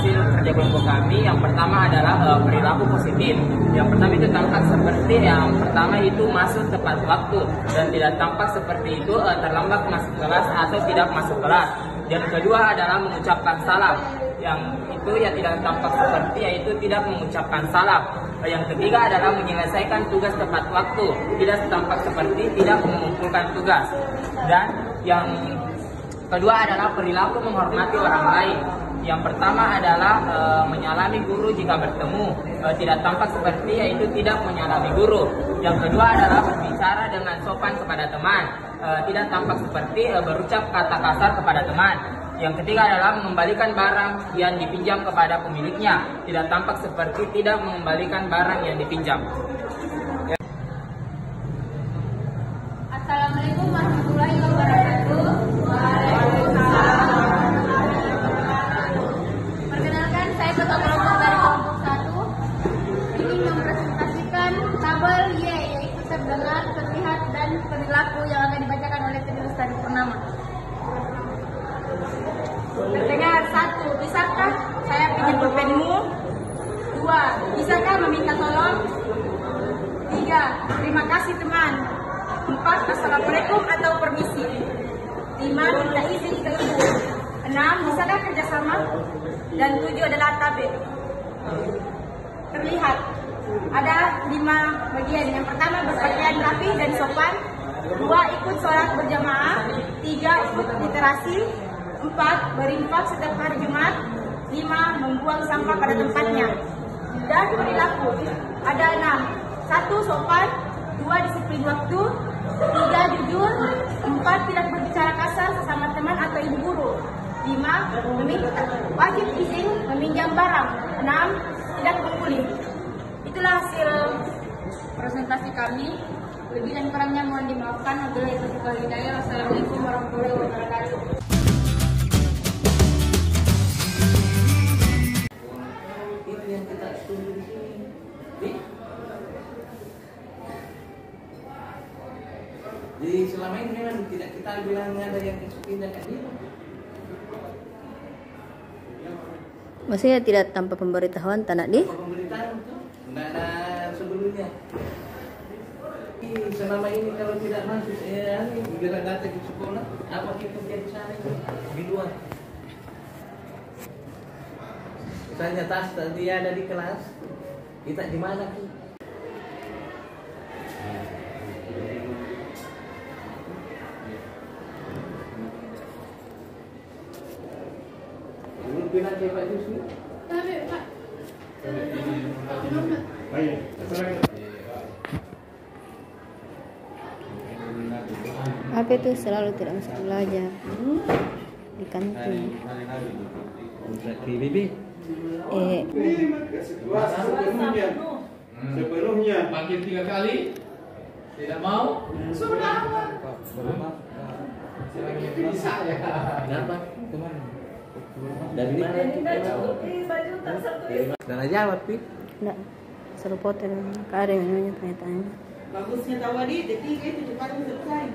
hasil kerja kelompok kami, yang pertama adalah perilaku positif. Yang pertama itu tampak seperti yang pertama itu masuk tepat waktu dan tidak tampak seperti itu terlambat masuk kelas atau tidak masuk kelas. Dan kedua adalah mengucapkan salam. Yang itu yang tidak tampak seperti yaitu tidak mengucapkan salam. Yang ketiga adalah menyelesaikan tugas tepat waktu, tidak tampak seperti tidak mengumpulkan tugas. Dan yang kedua adalah perilaku menghormati orang lain. Yang pertama adalah menyalami guru jika bertemu, tidak tampak seperti yaitu tidak menyalami guru. Yang kedua adalah berbicara dengan sopan kepada teman, tidak tampak seperti berucap kata kasar kepada teman. Yang ketiga adalah mengembalikan barang yang dipinjam kepada pemiliknya, tidak tampak seperti tidak mengembalikan barang yang dipinjam. Assalamualaikum warahmatullahi wabarakatuh. Waalaikumsalam warahmatullahi wabarakatuh. Perkenalkan, saya ketua kelompok dari kelompok 1 ingin mempresentasikan tabel Y, yaitu terdengar, terlihat, dan perilaku yang akan dibacakan oleh penulis Tari Purnama. Terdengar 1. Bisakah saya pinjam pulpenmu? 2. Bisakah meminta tolong? 3. Terima kasih teman. 4. Assalamualaikum atau permisi. 5. Minta izin ke ibu. 6. Bisakah kerjasama? Dan 7 adalah tabik. Terlihat ada 5 bagian. Yang pertama berpakaian rapi dan sopan. 2. Ikut sholat berjamaah. 3. Ikut literasi. 4. Berinfak setiap hari Jumat. 5. Membuang sampah pada tempatnya. Dan perilaku ada 6. 1. Sopan. 2. Disiplin waktu. 3. Jujur. 4. Tidak berbicara kasar sesama teman atau ibu guru. 5. Wajib izin meminjam barang. 6. Tidak membuli. Itulah hasil presentasi kami. Lebih dan kurangnya mohon dimaafkan. Wabillahi taufiq wal hidayah. Wassalamualaikum warahmatullahi wabarakatuh. Jadi selama ini memang tidak kita bilang ada yang pindah ke sini. Maksudnya tidak tanpa pemberitahuan tanah di? Pemberitahuan itu tidak ada sebelumnya. Selama ini kalau tidak masuk bila datang ke sekolah, apa kita di sana di luar? Misalnya tas dia ada di kelas, kita di mana tuh? Bilang ke Pak Yusuf. Pak. Apa itu selalu tidak masuk belajar di kantin? Sepenuhnya panggil 3 kali, tidak mau, suruh lawan. Bisa ya. Kenapa? Dari mana? Dari Jawa, Pi. Enggak, seru poter. Ada yang namanya tanya-tanya. Bagusnya tahu adik, jadi itu cepat selesai.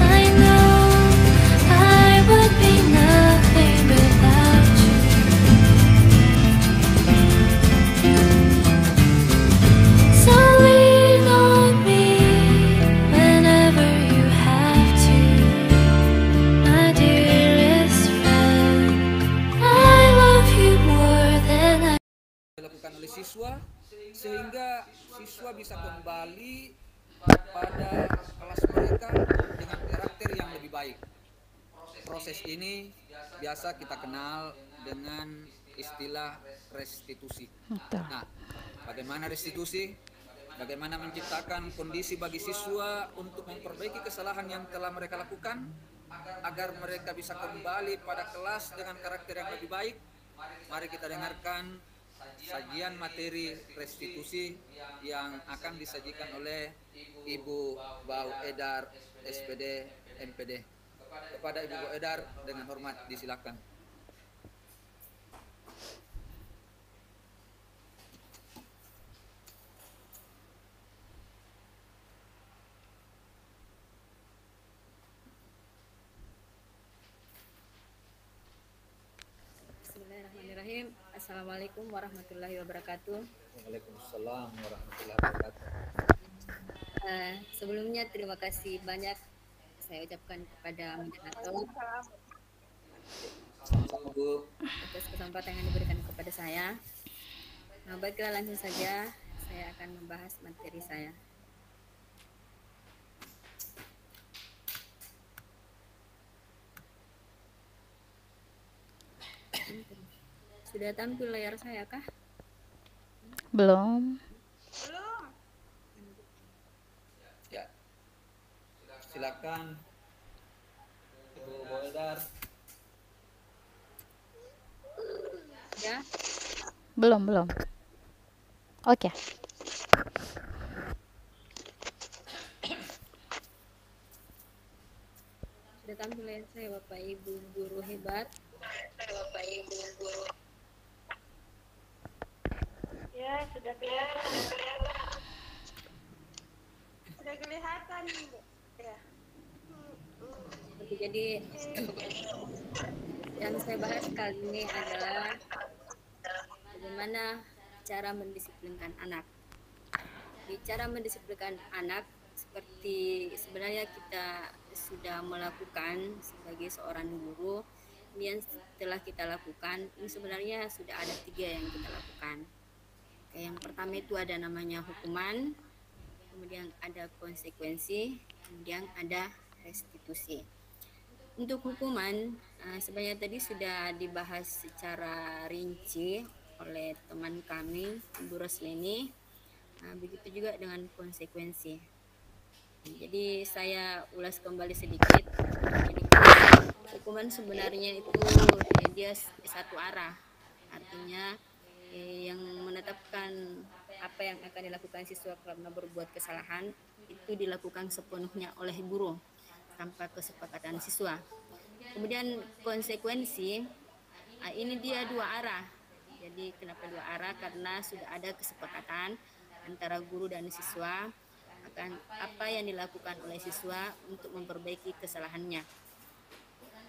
I know I would be nothing without you. So lean on me whenever you have to, my dearest friend. I love you more than I dilakukan oleh siswa sehingga siswa bisa kembali pada kelas mereka dengan karakter yang lebih baik. Proses ini biasa kita kenal dengan istilah restitusi. Nah, bagaimana restitusi? Bagaimana menciptakan kondisi bagi siswa untuk memperbaiki kesalahan yang telah mereka lakukan agar mereka bisa kembali pada kelas dengan karakter yang lebih baik. Mari kita dengarkan sajian materi restitusi yang akan disajikan oleh Ibu Bau Edar SPD MPD. Kepada Ibu Bau Edar dengan hormat disilakan. Bismillahirrahmanirrahim. Assalamualaikum warahmatullahi wabarakatuh. Waalaikumsalam warahmatullahi wabarakatuh. Sebelumnya terima kasih banyak saya ucapkan kepada moderator Sama-sama Bu. atas kesempatan yang diberikan kepada saya. Nah, baiklah langsung saja saya akan membahas materi saya. Sudah tampil layar saya kah? Belum. Ya. Silakan Ibu Boldar. Ya. Belum. Oke. Sudah tampil layar saya Bapak Ibu guru hebat. Ya, sudah kelihatan. Sudah kelihatan, Bu. Ya. Oke, jadi yang saya bahas kali ini adalah bagaimana cara mendisiplinkan anak. Di cara mendisiplinkan anak seperti sebenarnya kita sudah melakukan sebagai seorang guru, kemudian setelah kita lakukan ini sebenarnya sudah ada 3 yang kita lakukan. Yang pertama itu ada namanya hukuman, kemudian ada konsekuensi, kemudian ada restitusi. Untuk hukuman sebenarnya tadi sudah dibahas secara rinci oleh teman kami Ibu Roslini. Begitu juga dengan konsekuensi. Jadi saya ulas kembali sedikit. Jadi hukuman sebenarnya itu dia satu arah, artinya yang menetapkan apa yang akan dilakukan siswa karena berbuat kesalahan itu dilakukan sepenuhnya oleh guru tanpa kesepakatan siswa. Kemudian konsekuensi ini dia 2 arah. Jadi kenapa 2 arah? Karena sudah ada kesepakatan antara guru dan siswa akan apa yang dilakukan oleh siswa untuk memperbaiki kesalahannya.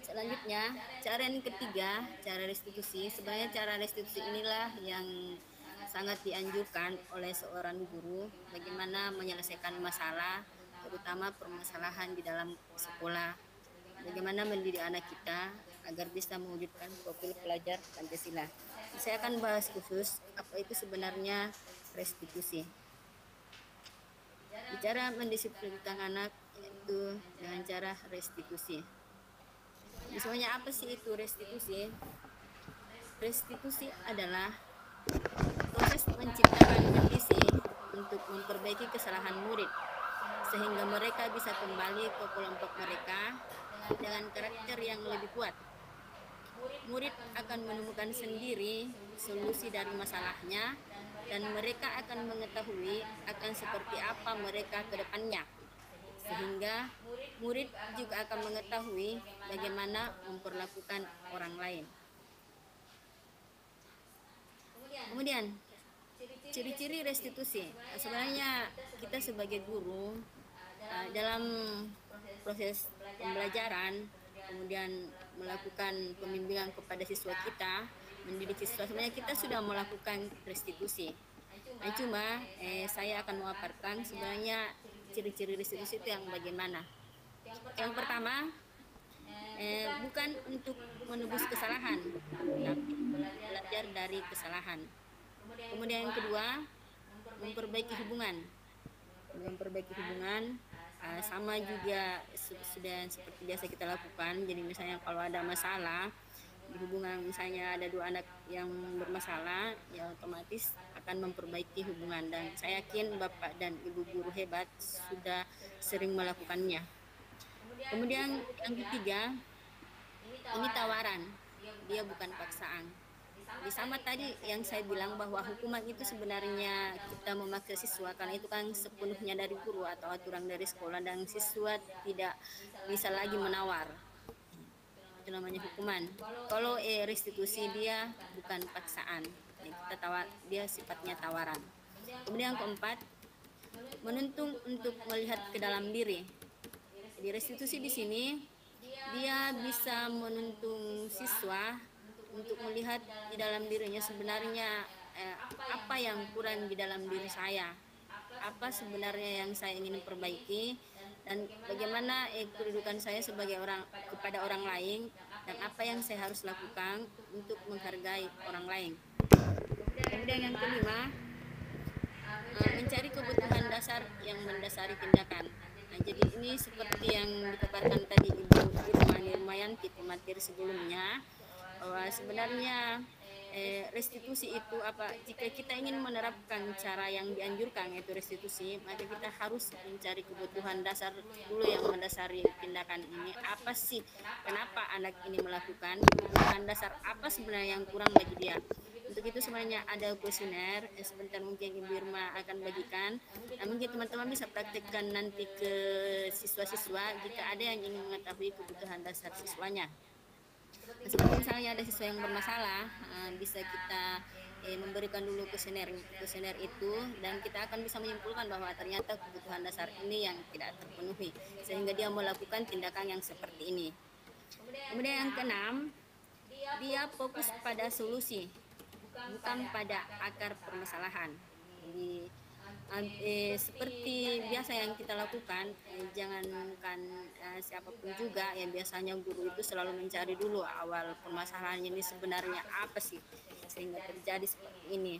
Selanjutnya, cara yang ketiga, cara restitusi. Sebenarnya cara restitusi inilah yang sangat dianjurkan oleh seorang guru bagaimana menyelesaikan masalah, terutama permasalahan di dalam sekolah. Bagaimana mendidik anak kita agar bisa mewujudkan profil pelajar Pancasila. Saya akan bahas khusus apa itu sebenarnya restitusi. Bicara mendisiplinkan anak itu dengan cara restitusi. Misalnya apa sih itu restitusi? Restitusi adalah proses menciptakan kondisi untuk memperbaiki kesalahan murid sehingga mereka bisa kembali ke kelompok mereka dengan karakter yang lebih kuat. Murid akan menemukan sendiri solusi dari masalahnya dan mereka akan mengetahui akan seperti apa mereka ke depannya. Sehingga murid juga akan mengetahui bagaimana memperlakukan orang lain. Kemudian ciri-ciri restitusi. Sebenarnya kita sebagai guru dalam proses pembelajaran, kemudian melakukan pembimbingan kepada siswa kita, mendidik siswa, sebenarnya kita sudah melakukan restitusi. Nah, cuma saya akan memaparkan sebenarnya ciri-ciri restitusi itu yang bagaimana. Yang pertama, bukan untuk menebus kesalahan, tapi belajar dari kesalahan. Kemudian yang kedua, memperbaiki hubungan. Sama juga sudah seperti biasa kita lakukan. Jadi misalnya kalau ada masalah di hubungan, misalnya ada 2 anak yang bermasalah, ya otomatis akan memperbaiki hubungan, dan saya yakin Bapak dan Ibu guru hebat sudah sering melakukannya. Kemudian yang ketiga, ini tawaran, dia bukan paksaan. Jadi sama tadi yang saya bilang bahwa hukuman itu sebenarnya kita memaksa siswa karena itu kan sepenuhnya dari guru atau aturan dari sekolah, dan siswa tidak bisa lagi menawar. Itu namanya hukuman. Kalau restitusi dia bukan paksaan, kita dia sifatnya tawaran. Kemudian yang keempat, menuntun untuk melihat ke dalam diri. Jadi restitusi di sini dia bisa menuntun siswa untuk melihat di dalam dirinya sebenarnya apa yang kurang di dalam diri saya, apa sebenarnya yang saya ingin perbaiki, dan bagaimana kedudukan saya sebagai orang kepada orang lain, dan apa yang saya harus lakukan untuk menghargai orang lain. Kemudian yang kelima, mencari kebutuhan dasar yang mendasari tindakan. Nah, jadi ini seperti yang dipaparkan tadi Ibu Irma Nirmayanti pemateri sebelumnya, bahwa sebenarnya restitusi itu apa, jika kita ingin menerapkan cara yang dianjurkan yaitu restitusi, maka kita harus mencari kebutuhan dasar dulu yang mendasari tindakan ini. Apa sih, kenapa anak ini melakukan, kebutuhan dasar apa sebenarnya yang kurang bagi dia. Untuk itu sebenarnya ada kuesioner, sebentar mungkin Ibu Irma akan bagikan. Nah, mungkin teman-teman bisa praktekkan nanti ke siswa-siswa jika ada yang ingin mengetahui kebutuhan dasar siswanya. Nah, seperti misalnya ada siswa yang bermasalah, bisa kita memberikan dulu kuesioner itu, dan kita akan bisa menyimpulkan bahwa ternyata kebutuhan dasar ini yang tidak terpenuhi, sehingga dia melakukan tindakan yang seperti ini. Kemudian yang keenam, dia fokus pada solusi, bukan pada akar permasalahan. Jadi seperti biasa yang kita lakukan, jangankan siapapun juga, yang biasanya guru itu selalu mencari dulu awal permasalahannya ini sebenarnya apa sih sehingga terjadi seperti ini.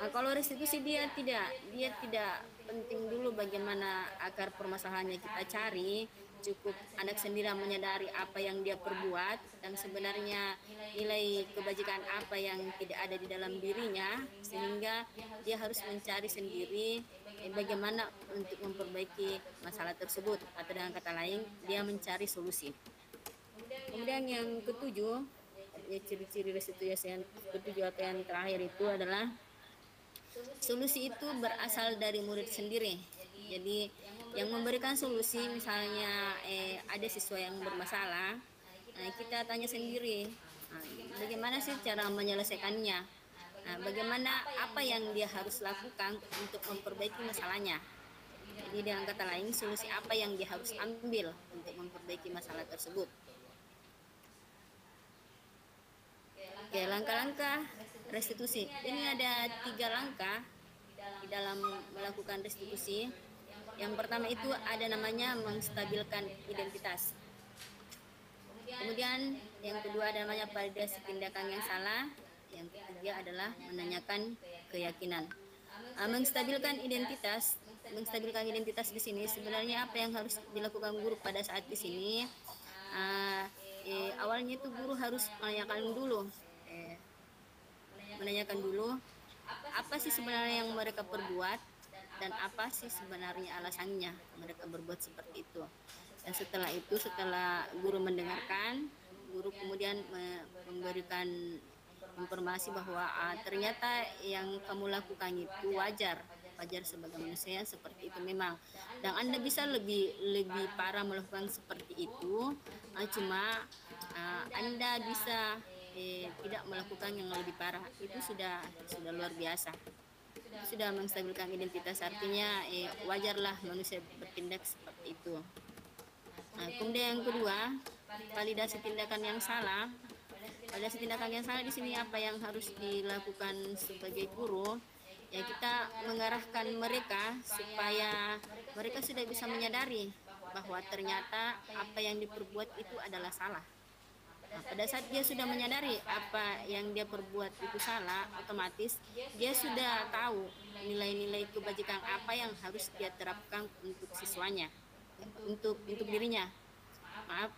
Nah, kalau restitusi dia tidak penting dulu bagaimana akar permasalahannya kita cari, cukup anak sendiri menyadari apa yang dia perbuat dan sebenarnya nilai kebajikan apa yang tidak ada di dalam dirinya, sehingga dia harus mencari sendiri bagaimana untuk memperbaiki masalah tersebut, atau dengan kata lain dia mencari solusi. Kemudian yang ketujuh, ciri-ciri restitusi yang ketujuh atau yang terakhir itu adalah solusi itu berasal dari murid sendiri. Jadi yang memberikan solusi, misalnya ada siswa yang bermasalah, kita tanya sendiri, bagaimana sih cara menyelesaikannya, bagaimana apa yang dia harus lakukan untuk memperbaiki masalahnya. Jadi dengan kata lain, solusi apa yang dia harus ambil untuk memperbaiki masalah tersebut. Oke, langkah-langkah restitusi. Ini ada 3 langkah di dalam melakukan restitusi. Yang pertama itu ada namanya menstabilkan identitas. Kemudian yang kedua ada namanya validasi tindakan yang salah. Yang ketiga adalah menanyakan keyakinan. Menstabilkan identitas di sini sebenarnya apa yang harus dilakukan guru pada saat di sini. Awalnya itu guru harus menanyakan dulu apa sih sebenarnya yang mereka perbuat dan apa sih sebenarnya alasannya mereka berbuat seperti itu. Dan setelah guru mendengarkan, guru kemudian memberikan informasi bahwa ternyata yang kamu lakukan itu wajar sebagai manusia seperti itu memang, dan Anda bisa lebih parah melakukan seperti itu, cuma Anda bisa tidak melakukan yang lebih parah. Itu sudah luar biasa, sudah menstabilkan identitas, artinya wajarlah manusia bertindak seperti itu. Kemudian yang kedua, validasi tindakan yang salah. Validasi tindakan yang salah di sini apa yang harus dilakukan sebagai guru? Ya, kita mengarahkan mereka supaya mereka sudah bisa menyadari bahwa ternyata apa yang diperbuat itu adalah salah. Nah, pada saat dia sudah menyadari apa yang dia perbuat itu salah, otomatis dia sudah tahu nilai-nilai kebajikan apa yang harus dia terapkan untuk siswanya, untuk dirinya. Maaf.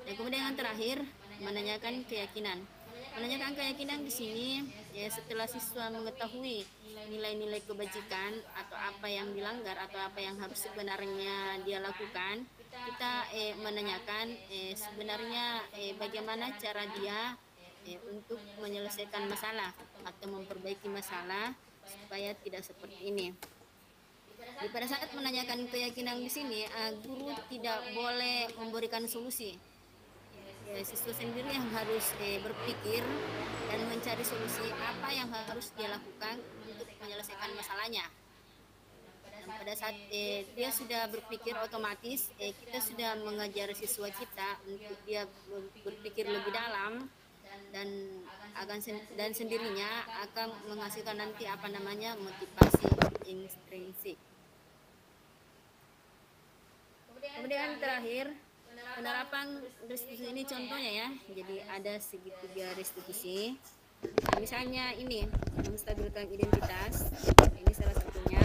Dan kemudian yang terakhir, menanyakan keyakinan. Menanyakan keyakinan di sini ya, setelah siswa mengetahui nilai-nilai kebajikan atau apa yang dilanggar atau apa yang harus sebenarnya dia lakukan, kita menanyakan sebenarnya bagaimana cara dia untuk menyelesaikan masalah atau memperbaiki masalah supaya tidak seperti ini. Jadi pada saat menanyakan keyakinan di sini, guru tidak boleh memberikan solusi. Siswa sendiri yang harus berpikir dan mencari solusi apa yang harus dia lakukan untuk menyelesaikan masalahnya. Dan pada saat dia sudah berpikir, otomatis kita sudah mengajar siswa kita untuk dia berpikir lebih dalam dan sendirinya akan menghasilkan nanti motivasi intrinsik. Kemudian terakhir, penerapan restitusi ini contohnya ya. Jadi ada segitiga restitusi. Misalnya ini menstabilkan identitas. Ini salah satunya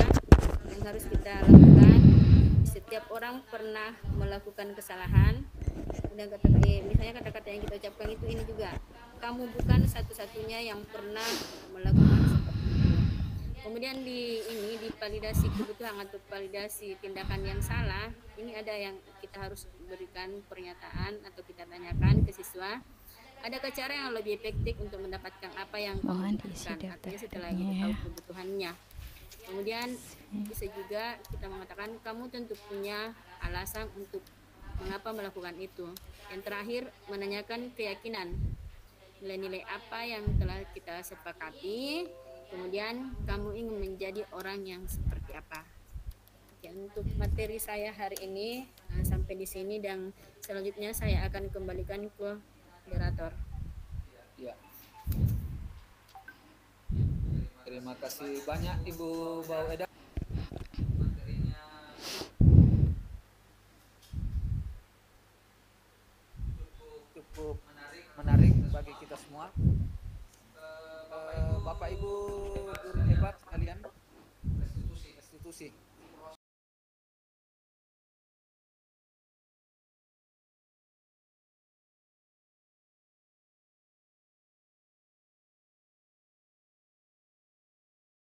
yang harus kita lakukan. Setiap orang pernah melakukan kesalahan. Misalnya kata-kata yang kita ucapkan itu ini juga. Kamu bukan satu-satunya yang pernah melakukan seperti itu. Kemudian di validasi kebutuhan atau validasi tindakan yang salah, ini ada yang kita harus berikan pernyataan atau kita tanyakan ke siswa. Adakah cara yang lebih efektif untuk mendapatkan apa yang kamu butuhkan? Artinya setelah kita tahu kebutuhannya. Kemudian bisa juga kita mengatakan kamu tentu punya alasan untuk mengapa melakukan itu. Yang terakhir, menanyakan keyakinan. Nilai-nilai apa yang telah kita sepakati, kemudian kamu ingin menjadi orang yang seperti apa. Oke, untuk materi saya hari ini sampai di sini, dan selanjutnya saya akan kembalikan ke moderator. Ya. Terima kasih banyak Ibu Bau Eda. Materinya cukup menarik bagi kita semua. Bapak Ibu